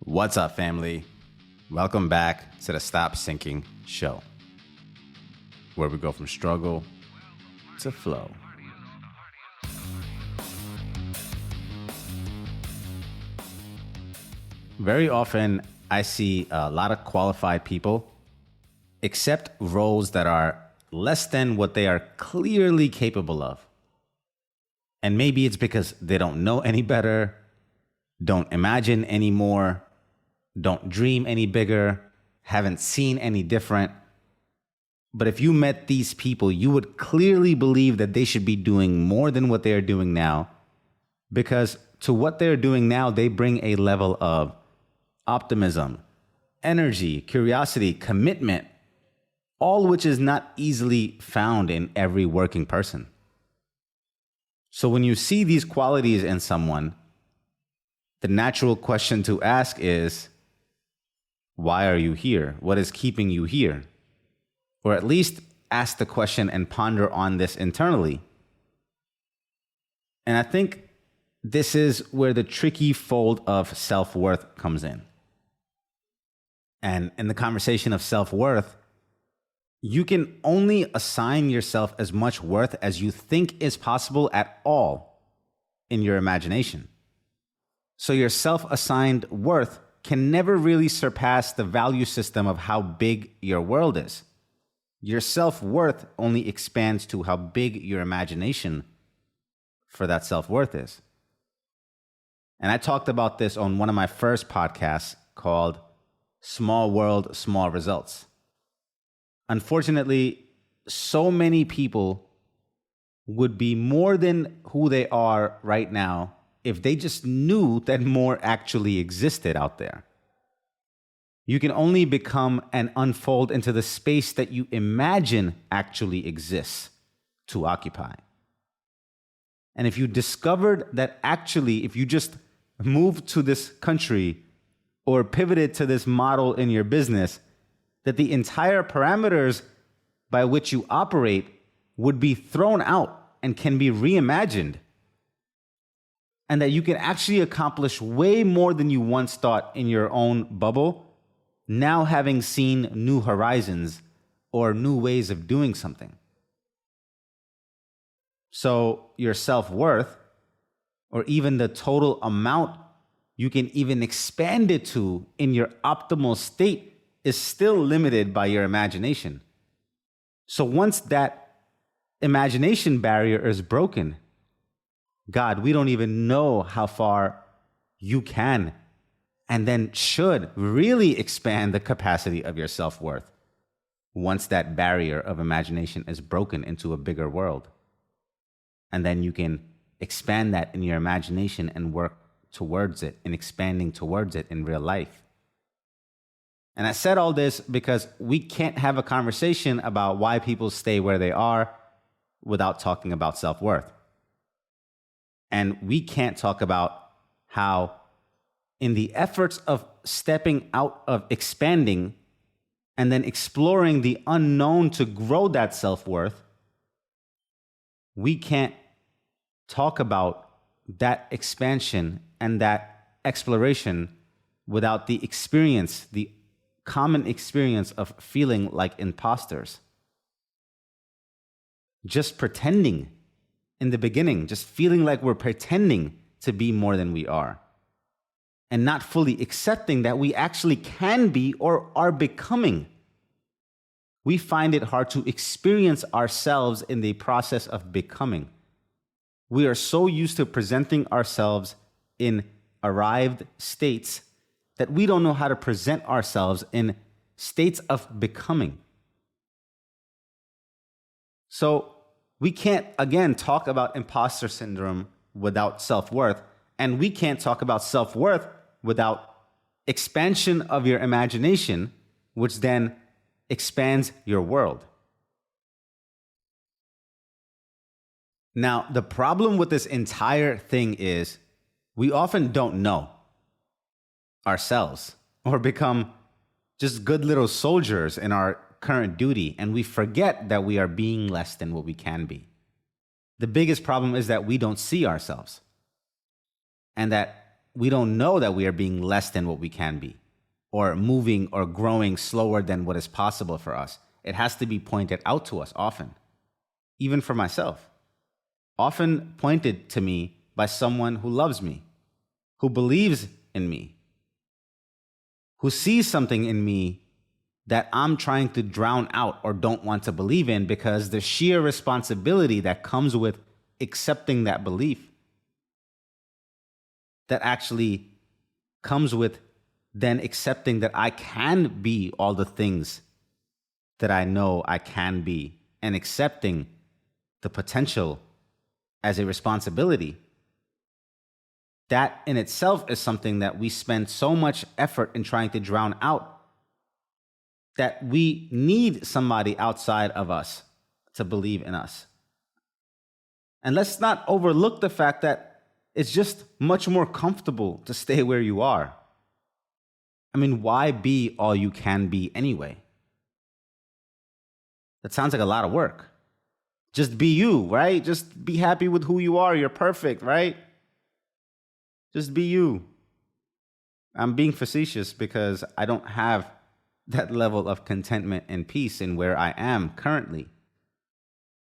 What's up, family? Welcome back to the Stop Sinking Show, where we go from struggle to flow. Very often, I see a lot of qualified people accept roles that are less than what they are clearly capable of. And maybe it's because they don't know any better, don't imagine any more, don't dream any bigger, haven't seen any different. But if you met these people, you would clearly believe that they should be doing more than what they're doing now, because to what they're doing now, they bring a level of optimism, energy, curiosity, commitment, all which is not easily found in every working person. So when you see these qualities in someone, the natural question to ask is, why are you here? What is keeping you here? Or at least ask the question and ponder on this internally. And I think this is where the tricky fold of self-worth comes in. And in the conversation of self-worth, you can only assign yourself as much worth as you think is possible at all in your imagination. So your self-assigned worth can never really surpass the value system of how big your world is. Your self-worth only expands to how big your imagination for that self-worth is. And I talked about this on one of my first podcasts called Small World, Small Results. Unfortunately, so many people would be more than who they are right now if they just knew that more actually existed out there. You can only become and unfold into the space that you imagine actually exists to occupy. And if you discovered that actually, if you just moved to this country or pivoted to this model in your business, that the entire parameters by which you operate would be thrown out and can be reimagined, and that you can actually accomplish way more than you once thought in your own bubble, now having seen new horizons or new ways of doing something. So your self-worth, or even the total amount you can even expand it to in your optimal state, is still limited by your imagination. So once that imagination barrier is broken, God, we don't even know how far you can and then should really expand the capacity of your self-worth once that barrier of imagination is broken into a bigger world. And then you can expand that in your imagination and work towards it and expanding towards it in real life. And I said all this because we can't have a conversation about why people stay where they are without talking about self-worth. And we can't talk about how in the efforts of stepping out of expanding and then exploring the unknown to grow that self-worth, we can't talk about that expansion and that exploration without the experience, the common experience of feeling like imposters. Just pretending in the beginning, just feeling like we're pretending to be more than we are, and not fully accepting that we actually can be or are becoming. We find it hard to experience ourselves in the process of becoming. We are so used to presenting ourselves in arrived states that we don't know how to present ourselves in states of becoming. So we can't, again, talk about imposter syndrome without self-worth, and we can't talk about self-worth without expansion of your imagination, which then expands your world. Now, the problem with this entire thing is we often don't know ourselves or become just good little soldiers in our current duty, and we forget that we are being less than what we can be. The biggest problem is that we don't see ourselves, and that we don't know that we are being less than what we can be, or moving or growing slower than what is possible for us. It has to be pointed out to us often, even for myself. Often pointed to me by someone who loves me, who believes in me, who sees something in me that I'm trying to drown out or don't want to believe in, because the sheer responsibility that comes with accepting that belief, that actually comes with then accepting that I can be all the things that I know I can be, and accepting the potential as a responsibility. That in itself is something that we spend so much effort in trying to drown out, that we need somebody outside of us to believe in us. And let's not overlook the fact that it's just much more comfortable to stay where you are. I mean, why be all you can be anyway? That sounds like a lot of work. Just be you, right? Just be happy with who you are. You're perfect, right? Just be you. I'm being facetious because I don't have that level of contentment and peace in where I am currently.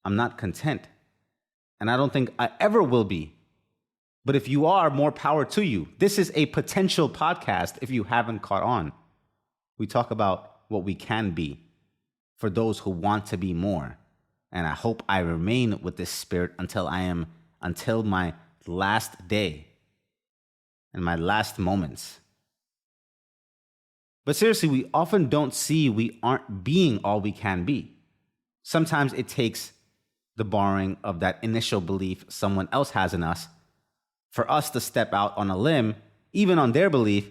I'm not content. And I don't think I ever will be. But if you are, more power to you. This is a potential podcast if you haven't caught on. We talk about what we can be for those who want to be more. And I hope I remain with this spirit until my last day and my last moments. But seriously, we often don't see we aren't being all we can be. Sometimes it takes the borrowing of that initial belief someone else has in us for us to step out on a limb, even on their belief,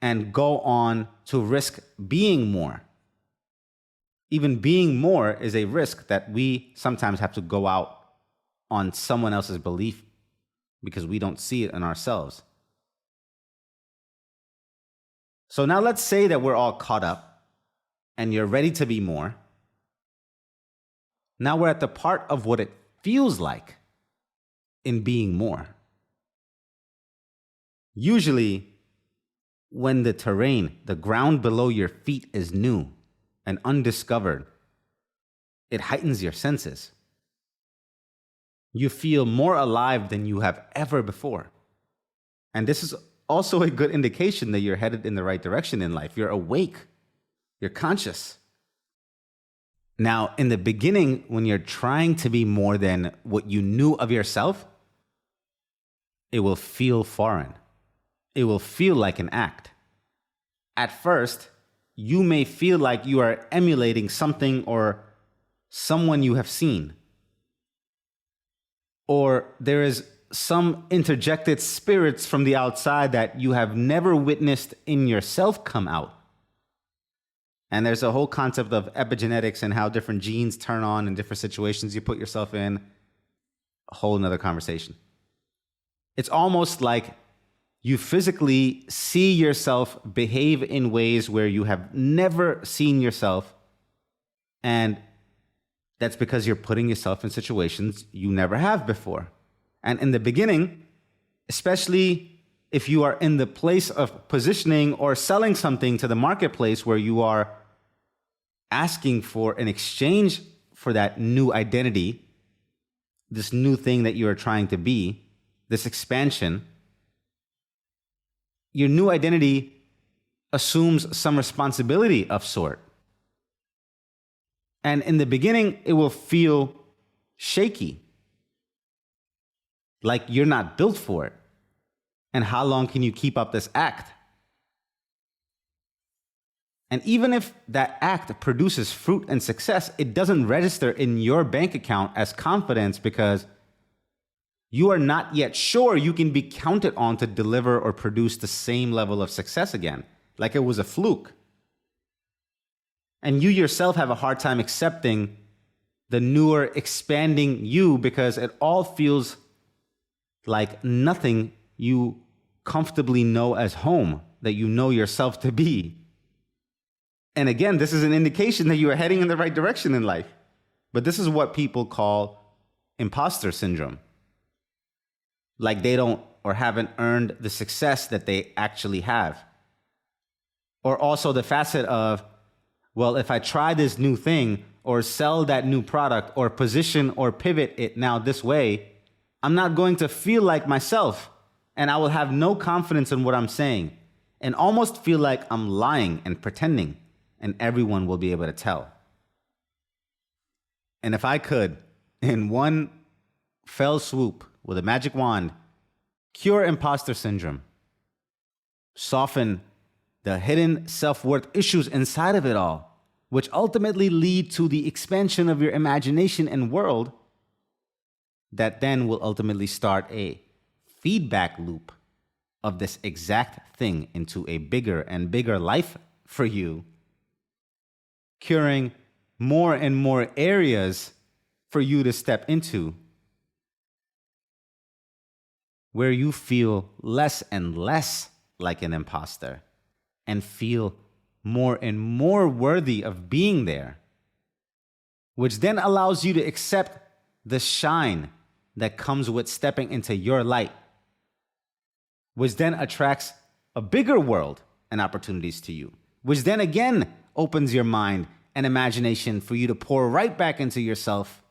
and go on to risk being more. Even being more is a risk that we sometimes have to go out on someone else's belief because we don't see it in ourselves. So now let's say that we're all caught up and you're ready to be more. Now we're at the part of what it feels like in being more. Usually, when the terrain, the ground below your feet is new and undiscovered, it heightens your senses. You feel more alive than you have ever before. And this is also a good indication that you're headed in the right direction in life. You're awake. You're conscious. Now, in the beginning, when you're trying to be more than what you knew of yourself, it will feel foreign. It will feel like an act. At first, you may feel like you are emulating something or someone you have seen. Or there is some interjected spirits from the outside that you have never witnessed in yourself come out. And there's a whole concept of epigenetics and how different genes turn on in different situations you put yourself in. A whole nother conversation. It's almost like you physically see yourself behave in ways where you have never seen yourself. And that's because you're putting yourself in situations you never have before. And in the beginning, especially if you are in the place of positioning or selling something to the marketplace where you are asking for an exchange for that new identity, this new thing that you are trying to be, this expansion, your new identity assumes some responsibility of sort. And in the beginning, it will feel shaky, like you're not built for it. And how long can you keep up this act? And even if that act produces fruit and success, it doesn't register in your bank account as confidence because you are not yet sure you can be counted on to deliver or produce the same level of success again, like it was a fluke. And you yourself have a hard time accepting the newer, expanding you because it all feels like nothing you comfortably know as home, that you know yourself to be. And again, this is an indication that you are heading in the right direction in life. But this is what people call imposter syndrome. Like they don't or haven't earned the success that they actually have. Or also the facet of, well, if I try this new thing or sell that new product or position or pivot it now this way, I'm not going to feel like myself and I will have no confidence in what I'm saying and almost feel like I'm lying and pretending, and everyone will be able to tell. And if I could, in one fell swoop with a magic wand, cure imposter syndrome, soften the hidden self-worth issues inside of it all, which ultimately lead to the expansion of your imagination and world, that then will ultimately start a feedback loop of this exact thing into a bigger and bigger life for you, curing more and more areas for you to step into where you feel less and less like an imposter and feel more and more worthy of being there, which then allows you to accept the shine that comes with stepping into your light, which then attracts a bigger world and opportunities to you, which then again opens your mind and imagination for you to pour right back into yourself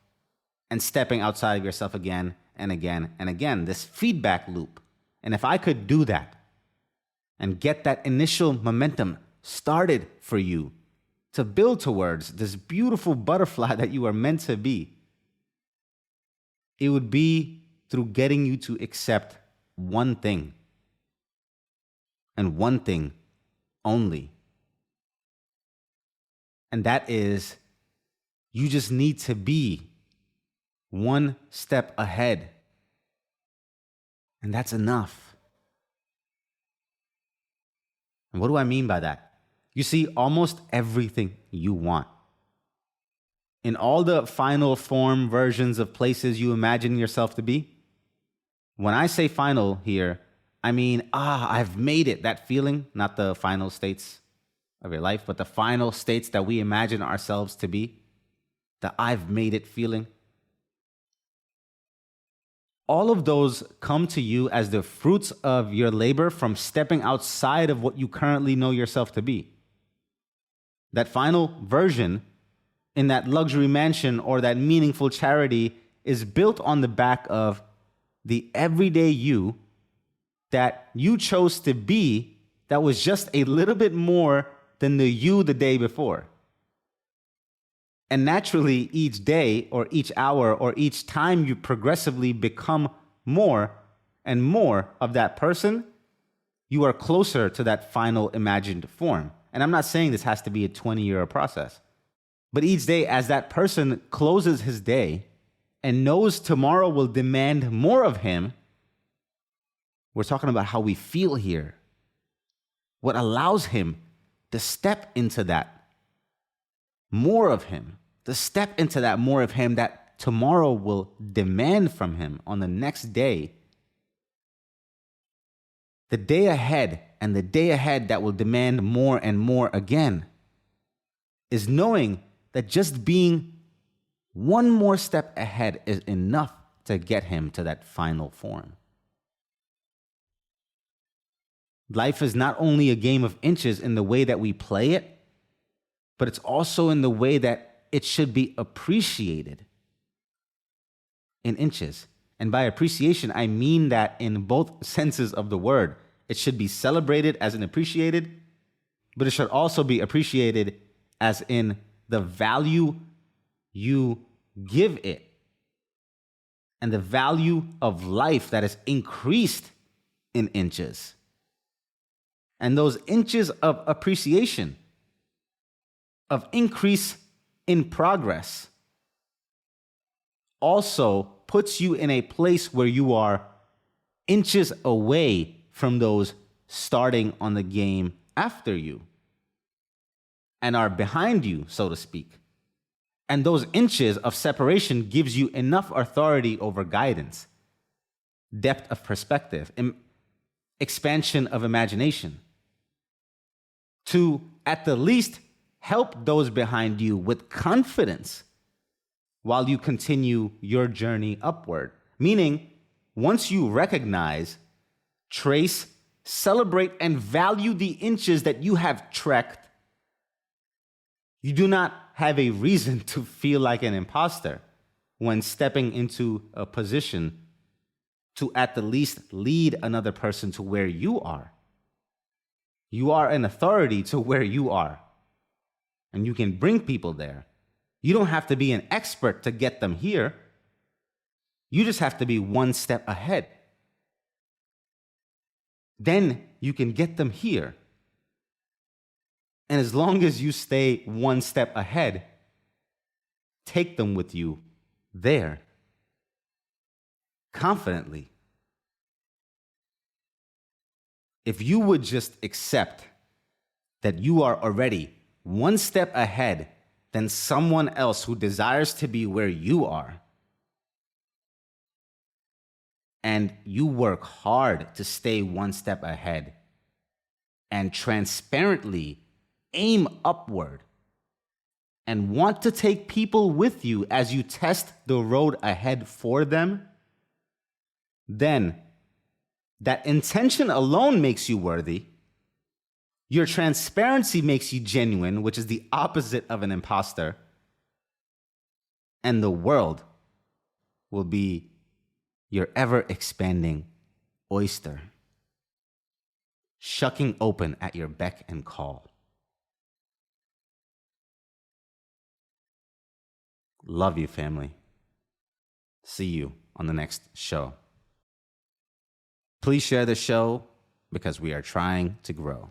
and stepping outside of yourself again and again and again, this feedback loop. And if I could do that and get that initial momentum started for you to build towards this beautiful butterfly that you are meant to be, it would be through getting you to accept one thing and one thing only. And that is, you just need to be one step ahead. And that's enough. And what do I mean by that? You see, almost everything you want, in all the final form versions of places you imagine yourself to be, when I say final here, I mean, I've made it, that feeling, not the final states of your life, but the final states that we imagine ourselves to be, the I've made it feeling. All of those come to you as the fruits of your labor from stepping outside of what you currently know yourself to be. That final version in that luxury mansion or that meaningful charity is built on the back of the everyday you that you chose to be, that was just a little bit more than the you the day before. And naturally, each day or each hour or each time you progressively become more and more of that person, you are closer to that final imagined form. And I'm not saying this has to be a 20-year process, but each day as that person closes his day and knows tomorrow will demand more of him, we're talking about how we feel here. What allows him to step into that more of him, to step into that more of him that tomorrow will demand from him on the next day. The day ahead and the day ahead that will demand more and more again is knowing that just being one more step ahead is enough to get him to that final form. Life is not only a game of inches in the way that we play it, but it's also in the way that it should be appreciated in inches. And by appreciation, I mean that in both senses of the word. It should be celebrated as in appreciated, but it should also be appreciated as in the value you give it and the value of life that is increased in inches. And those inches of appreciation, of increase in progress, also puts you in a place where you are inches away from those starting on the game after you and are behind you, so to speak. And those inches of separation gives you enough authority over guidance, depth of perspective, expansion of imagination, to at the least help those behind you with confidence while you continue your journey upward. Meaning, once you recognize trace, celebrate, and value the inches that you have trekked, you do not have a reason to feel like an imposter when stepping into a position to at the least lead another person to where you are. You are an authority to where you are, and you can bring people there. You don't have to be an expert to get them here. You just have to be one step ahead. Then you can get them here. And as long as you stay one step ahead, take them with you there confidently. If you would just accept that you are already one step ahead than someone else who desires to be where you are, and you work hard to stay one step ahead and transparently aim upward and want to take people with you as you test the road ahead for them, then that intention alone makes you worthy. Your transparency makes you genuine, which is the opposite of an imposter. And the world will be your ever-expanding oyster, shucking open at your beck and call. Love you, family. See you on the next show. Please share the show because we are trying to grow.